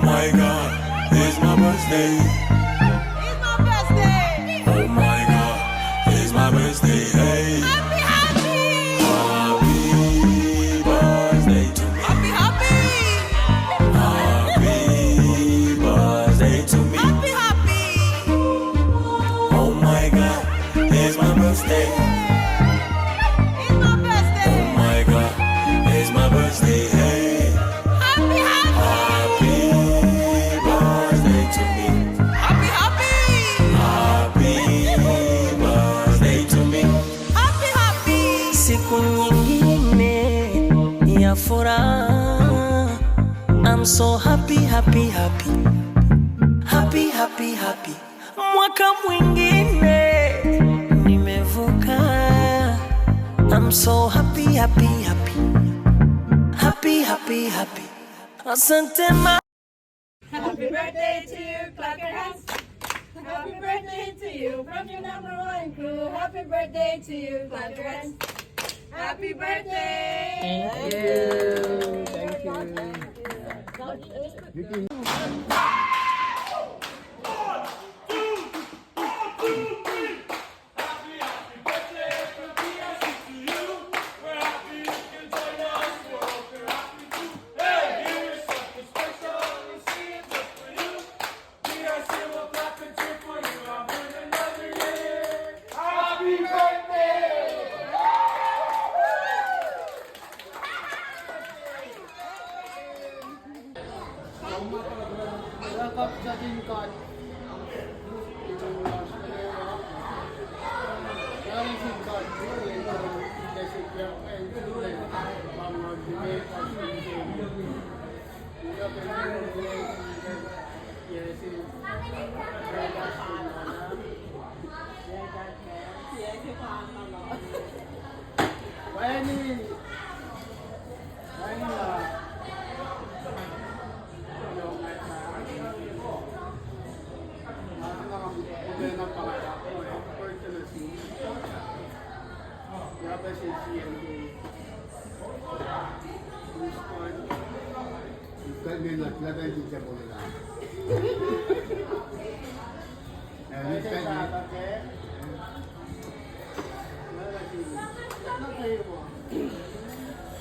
my God, it's my birthday. It's my birthday. Oh my God, it's my birthday. Hey. Happy, happy. Happy birthday to me. Happy, happy. Happy birthday to me. Happy, happy. Oh my God, it's my birthday. It's my birthday. Oh my God, it's my birthday. Hey. Happy, happy. Happy birthday to me. Happy, happy. Happy birthday to me. Happy, happy. Siku nyingine ya furaha. I'm so happy, happy, happy. Happy, happy, happy. Mwaka mwingine nimevuka. I'm so happy, happy, happy. Happy, happy, happy. Asante ma. Happy birthday to you, clap your hands. Happy birthday to you from your number one crew. Happy birthday to you, clap your hands. Happy birthday! Thank you. Thank you. Welcome sa Tingkad. Dari Tingkad, kasi yang entulen mga debate at Ika pengen yes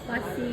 Pasti,